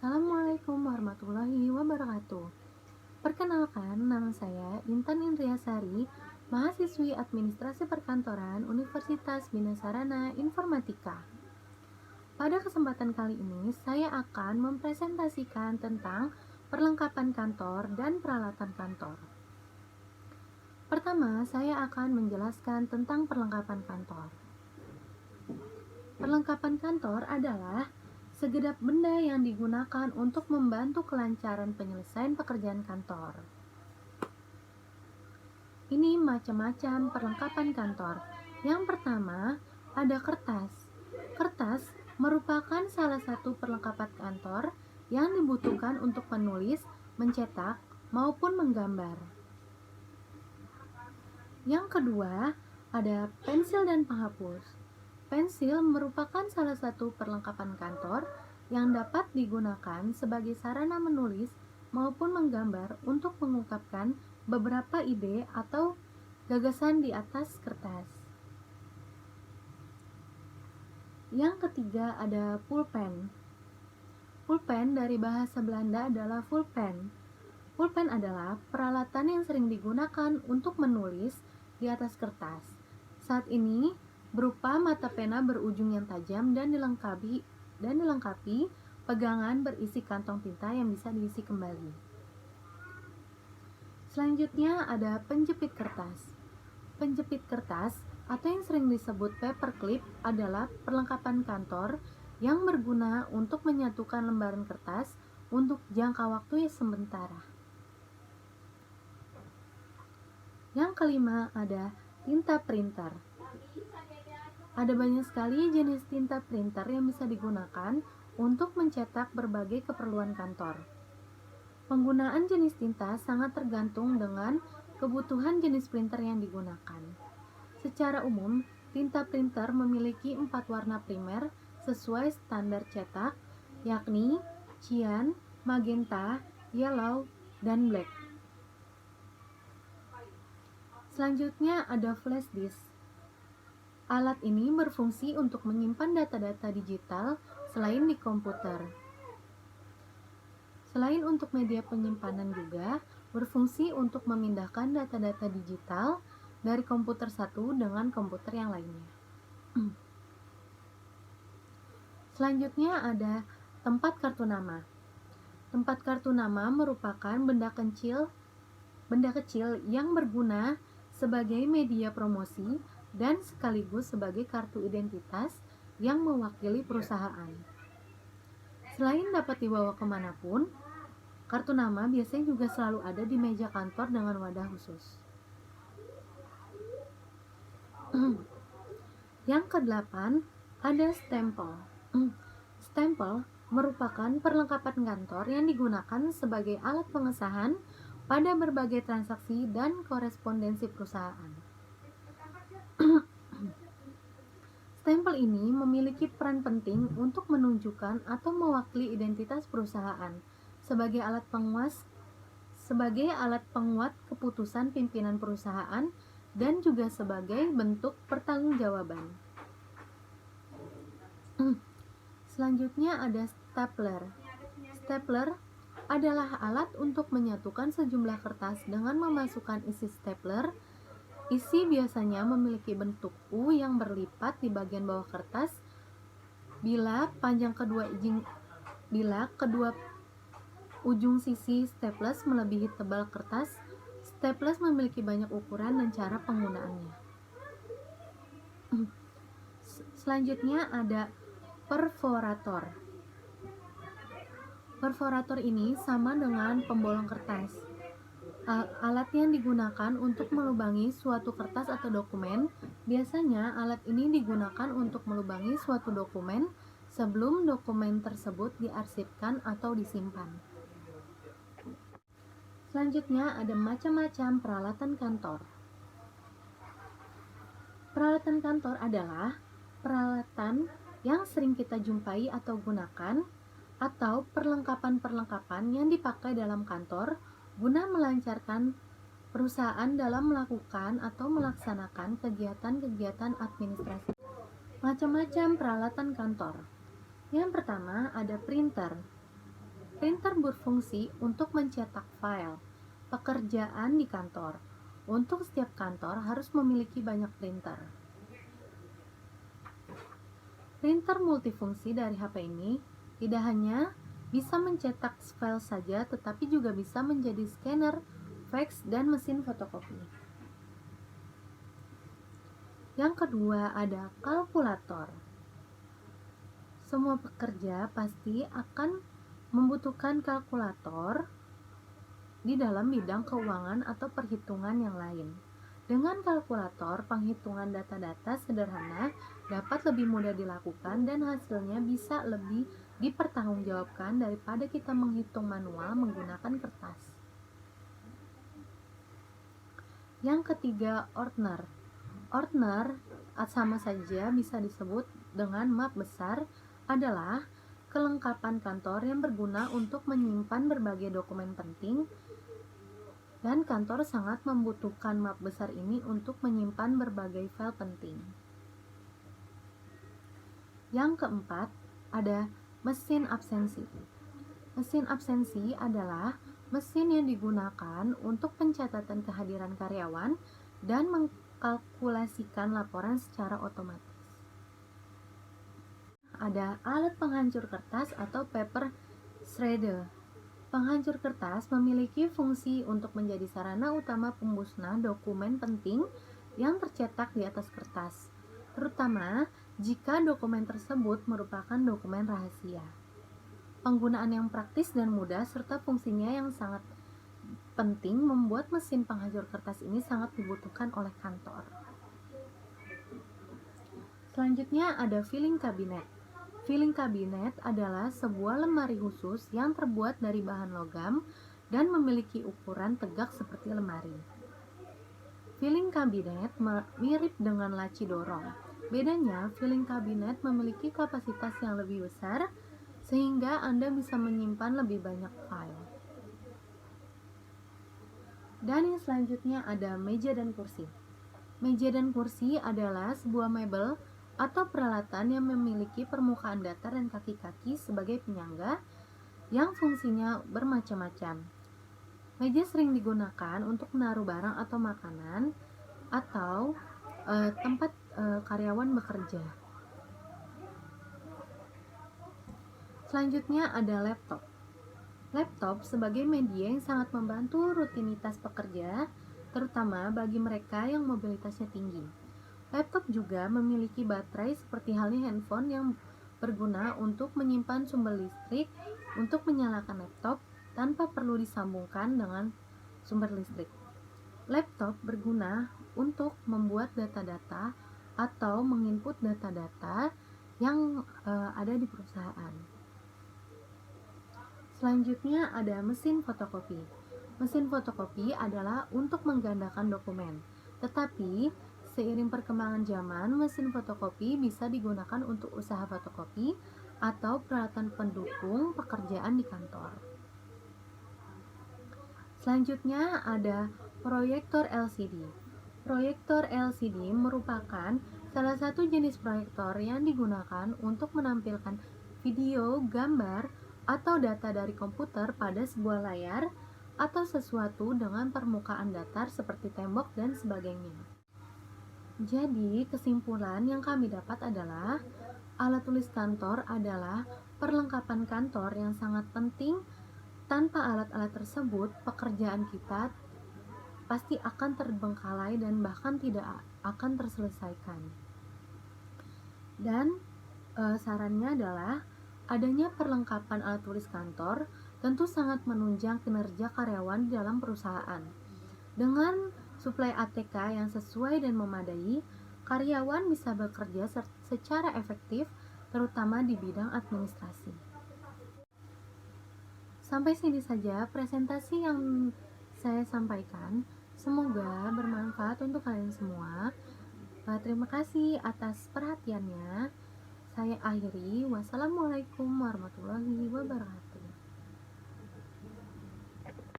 Assalamualaikum warahmatullahi wabarakatuh. Perkenalkan, nama saya Intan Indriasari, mahasiswi Administrasi Perkantoran Universitas Bina Sarana Informatika. Pada kesempatan kali ini, saya akan mempresentasikan tentang perlengkapan kantor dan peralatan kantor. Pertama, saya akan menjelaskan tentang perlengkapan kantor. Perlengkapan kantor adalah segenap benda yang digunakan untuk membantu kelancaran penyelesaian pekerjaan kantor. Ini macam-macam perlengkapan kantor. Yang pertama, ada kertas. Kertas merupakan salah satu perlengkapan kantor yang dibutuhkan untuk menulis, mencetak, maupun menggambar. Yang kedua, ada pensil dan penghapus. Pensil merupakan salah satu perlengkapan kantor yang dapat digunakan sebagai sarana menulis maupun menggambar untuk mengungkapkan beberapa ide atau gagasan di atas kertas. Yang ketiga ada pulpen. Pulpen dari bahasa Belanda adalah pulpen. Pulpen adalah peralatan yang sering digunakan untuk menulis di atas kertas. Saat ini berupa mata pena berujung yang tajam dan dilengkapi pegangan berisi kantong tinta yang bisa diisi kembali. Selanjutnya ada penjepit kertas. Penjepit kertas atau yang sering disebut paperclip adalah perlengkapan kantor yang berguna untuk menyatukan lembaran kertas untuk jangka waktu yang sementara. Yang kelima ada tinta printer. Ada banyak sekali jenis tinta printer yang bisa digunakan untuk mencetak berbagai keperluan kantor. Penggunaan jenis tinta sangat tergantung dengan kebutuhan jenis printer yang digunakan. Secara umum, tinta printer memiliki 4 warna primer sesuai standar cetak, yakni cyan, magenta, yellow, dan black. Selanjutnya ada flash disk. Alat ini berfungsi untuk menyimpan data-data digital selain di komputer. Selain untuk media penyimpanan juga berfungsi untuk memindahkan data-data digital dari komputer satu dengan komputer yang lainnya. Selanjutnya ada tempat kartu nama. Tempat kartu nama merupakan benda kecil yang berguna sebagai media promosi dan sekaligus sebagai kartu identitas yang mewakili perusahaan. Selain dapat dibawa kemanapun, kartu nama biasanya juga selalu ada di meja kantor dengan wadah khusus. Yang kedelapan, ada stempel. Stempel merupakan perlengkapan kantor yang digunakan sebagai alat pengesahan pada berbagai transaksi dan korespondensi perusahaan. Stempel ini memiliki peran penting untuk menunjukkan atau mewakili identitas perusahaan sebagai alat penguat keputusan pimpinan perusahaan dan juga sebagai bentuk pertanggungjawaban. Selanjutnya ada stapler. Stapler adalah alat untuk menyatukan sejumlah kertas dengan memasukkan isi stapler. Isi biasanya memiliki bentuk U yang berlipat di bagian bawah kertas. Bila kedua ujung sisi staples melebihi tebal kertas, staples memiliki banyak ukuran dan cara penggunaannya. Selanjutnya ada perforator. Perforator ini sama dengan pembolong kertas. Alat yang digunakan untuk melubangi suatu kertas atau dokumen. Biasanya alat ini digunakan untuk melubangi suatu dokumen sebelum dokumen tersebut diarsipkan atau disimpan. Selanjutnya ada macam-macam peralatan kantor. Peralatan kantor adalah peralatan yang sering kita jumpai atau gunakan atau perlengkapan-perlengkapan yang dipakai dalam kantor guna melancarkan perusahaan dalam melakukan atau melaksanakan kegiatan-kegiatan administrasi. Macam-macam peralatan kantor. Yang pertama ada printer. Printer berfungsi untuk mencetak file. Pekerjaan di kantor. Untuk setiap kantor harus memiliki banyak printer. Printer multifungsi dari HP ini tidak hanya bisa mencetak file saja, tetapi juga bisa menjadi scanner, fax, dan mesin fotokopi. Yang kedua ada kalkulator. Semua pekerja pasti akan membutuhkan kalkulator di dalam bidang keuangan atau perhitungan yang lain. Dengan kalkulator, penghitungan data-data sederhana dapat lebih mudah dilakukan dan hasilnya bisa lebih dipertanggungjawabkan daripada kita menghitung manual menggunakan kertas. Yang ketiga, ordner. Ordner sama saja bisa disebut dengan map besar, adalah kelengkapan kantor yang berguna untuk menyimpan berbagai dokumen penting, dan kantor sangat membutuhkan map besar ini untuk menyimpan berbagai file penting. Yang keempat, ada mesin absensi. Mesin absensi adalah mesin yang digunakan untuk pencatatan kehadiran karyawan dan mengkalkulasikan laporan secara otomatis. Ada alat penghancur kertas atau paper shredder. Penghancur kertas memiliki fungsi untuk menjadi sarana utama pemusnah dokumen penting yang tercetak di atas kertas, terutama jika dokumen tersebut merupakan dokumen rahasia. Penggunaan yang praktis dan mudah serta fungsinya yang sangat penting membuat mesin penghancur kertas ini sangat dibutuhkan oleh kantor. Selanjutnya ada filing cabinet. Filing cabinet adalah sebuah lemari khusus yang terbuat dari bahan logam dan memiliki ukuran tegak seperti lemari. Filing cabinet mirip dengan laci dorong. Bedanya, filing cabinet memiliki kapasitas yang lebih besar sehingga Anda bisa menyimpan lebih banyak file. Dan yang selanjutnya ada meja dan kursi. Meja dan kursi adalah sebuah mebel atau peralatan yang memiliki permukaan datar dan kaki-kaki sebagai penyangga yang fungsinya bermacam-macam. Meja sering digunakan untuk menaruh barang atau makanan atau tempat karyawan bekerja. Selanjutnya ada laptop. Laptop sebagai media yang sangat membantu rutinitas pekerja, terutama bagi mereka yang mobilitasnya tinggi. Laptop juga memiliki baterai seperti halnya handphone yang berguna untuk menyimpan sumber listrik untuk menyalakan laptop tanpa perlu disambungkan dengan sumber listrik. Laptop berguna untuk membuat data-data atau menginput data-data yang ada di perusahaan. Selanjutnya ada mesin fotokopi. Mesin fotokopi adalah untuk menggandakan dokumen, tetapi seiring perkembangan zaman, mesin fotokopi bisa digunakan untuk usaha fotokopi atau peralatan pendukung pekerjaan di kantor. Selanjutnya ada proyektor LCD. Proyektor LCD merupakan salah satu jenis proyektor yang digunakan untuk menampilkan video, gambar, atau data dari komputer pada sebuah layar atau sesuatu dengan permukaan datar seperti tembok dan sebagainya. Jadi, kesimpulan yang kami dapat adalah alat tulis kantor adalah perlengkapan kantor yang sangat penting. Tanpa alat-alat tersebut, pekerjaan kita pasti akan terbengkalai dan bahkan tidak akan terselesaikan. Dan sarannya adalah adanya perlengkapan alat tulis kantor tentu sangat menunjang kinerja karyawan di dalam perusahaan. Dengan suplai ATK yang sesuai dan memadai, karyawan bisa bekerja secara efektif, terutama di bidang administrasi. Sampai sini saja presentasi yang saya sampaikan. Semoga bermanfaat untuk kalian semua. Terima kasih atas perhatiannya. Saya akhiri. Wassalamualaikum warahmatullahi wabarakatuh.